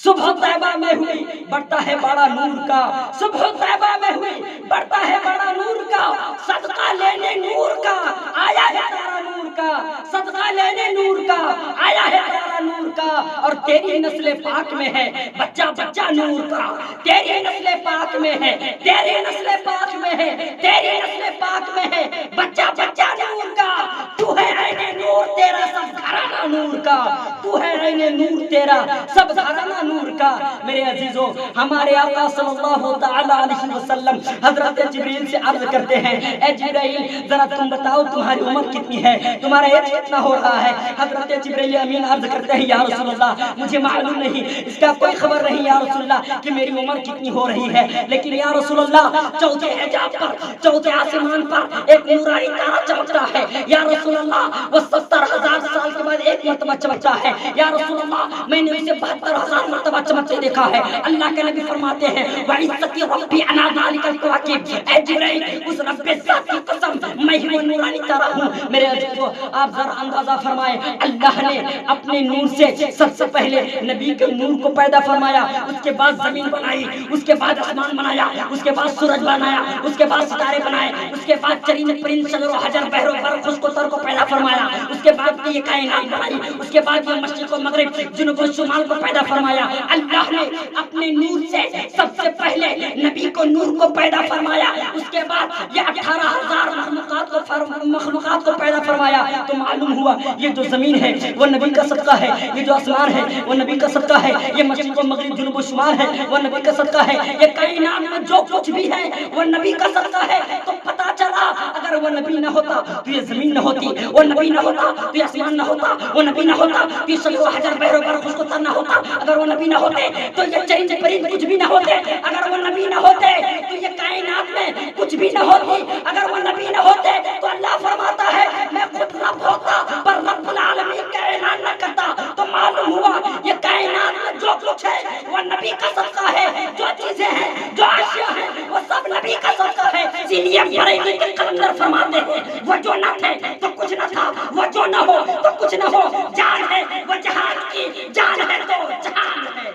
صبح طیبہ میں ہوئی بڑھتا ہے بڑا نور کا، صبح طیبہ میں ہوئی بڑھتا ہے بڑا نور کا، صدقہ لینے نور کا آیا ہے تارا نور کا، صدقہ لینے نور کا آیا ہے تارا نور کا، اور تیری نسل پاک میں ہے بچہ بچہ نور کا، تیری نسل پاک میں ہے، تیری نسل پاک میں ہے، تیری نسل پاک میں ہے بچہ بچہ نور کا، تو ہے عین نور تیرا سب گھرانہ نور کا، تو ہے عین نور تیرا سب گھرانہ نور کا۔ میرے عزیزو، ہمارے آقا صلی اللہ تعالی علیہ وسلم حضرت جبریل سے عرض کرتے ہیں، اے جبرائیل ذرا تم بتاؤ تمہاری عمر کتنی ہے، تمہارا ایج کتنا ہو رہا ہے؟ حضرت جبرائیل امین عرض کرتے ہیں، یا رسول اللہ مجھے معلوم نہیں، اس کا کوئی خبر نہیں یا رسول اللہ کہ میری عمر کتنی ہو رہی ہے، لیکن یا رسول اللہ چوتھے حجاب پر، چوتھے آسمان پر ایک نورانی تارا چمکتا ہے، یا رسول اللہ وہ 70,000 سال کے بعد ایک مرتبہ چمکتا ہے، یا رسول اللہ میں نے اسے 72,000 مرتبہ چمکتے دیکھا ہے۔ اللہ کے نبی فرماتے ہیں، وَعِزَّتِ رَبِّ عَلَىٰ ذَلِكَ الْكَوَاكِبِ، اے جبرائیل اس رب ذات کی قسم میں ہی وہ نورانی تارا ہوں۔ میرے عزیزو، آپ ذرا اندازہ فرمائیں، اللہ نے اپنے نور سے سب سے پہلے نبی کے نور کو پیدا فرمایا، اس کے بعد زمین بنائی، اس کے بعد آسمان بنایا، اس کے بعد سورج بنایا، اس کے بعد ستارے بنائے، اس کے بعد چرند پرند شجر و حجر بحر و بر خشک و تر کو پیدا فرمایا، اس کے بعد یہ کائنات بنائی، اس کے بعد یہ مشرق و مغرب جنوب و شمال کو پیدا فرمایا۔ اللہ نے اپنے نور سے سب سے پہلے نبی کو نور کو پیدا فرمایا، اس کے بعد یہ 18,000 مخلوقات کو پیدا فرمایا۔ تو معلوم ہوا یہ جو زمین ہے وہ نبی کا صدقہ ہے، یہ جو آسمان ہے وہ نبی کا صدقہ ہے، یہ مشرق و مغرب جنوب و شمال ہے وہ نبی کا صدقہ ہے، یہ کائنات میں جو کچھ بھی ہے وہ نبی کا صدقہ ہے۔ تو پتا چلا اگر وہ نبی نہ ہوتا تو یہ زمین نہ ہوتی، وہ نبی نہ ہوتا تو یہ آسمان نہ ہوتا، وہ نبی نہ ہوتا تو یہ شجر و حجر بحر و بر خشک و تر نہ ہوتا، اگر وہ نبی نہ ہوتے تو یہ چرند پرند کچھ بھی نہ ہوتے، اگر وہ نبی نہ ہوتے تو یہ کائنات میں کچھ بھی نہ ہوتی، اگر وہ نبی نہ ہوتے تو اللہ فرماتا ہے میں خود رب ہوتا پر رب العالمین کا اعلان نہ کرتا۔ تو معلوم ہوا یہ کائنات میں جو کچھ ہے وہ نبی کا صدقہ ہے، جو چیزیں ہیں جو اشیاء ہیں وہ سب نبی کا صدقہ ہے۔ اسی لیے بریلوی کے قلندر فرماتے ہیں، وہ جو نہ تھے تو کچھ نہ تھا، وہ جو نہ ہو تو کچھ نہ ہو، جان ہے وہ جہان کی، جان ہے تو جہان ہے۔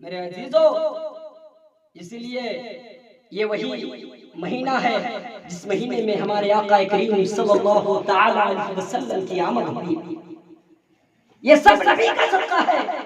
میرے عزیزو، اسی لیے یہ وہی مہینہ ہے جس مہینے میں ہمارے آقا کریم صلی اللہ تعالی علیہ وسلم کی آمد ہوئی، یہ سب نبی کا صدقہ ہے۔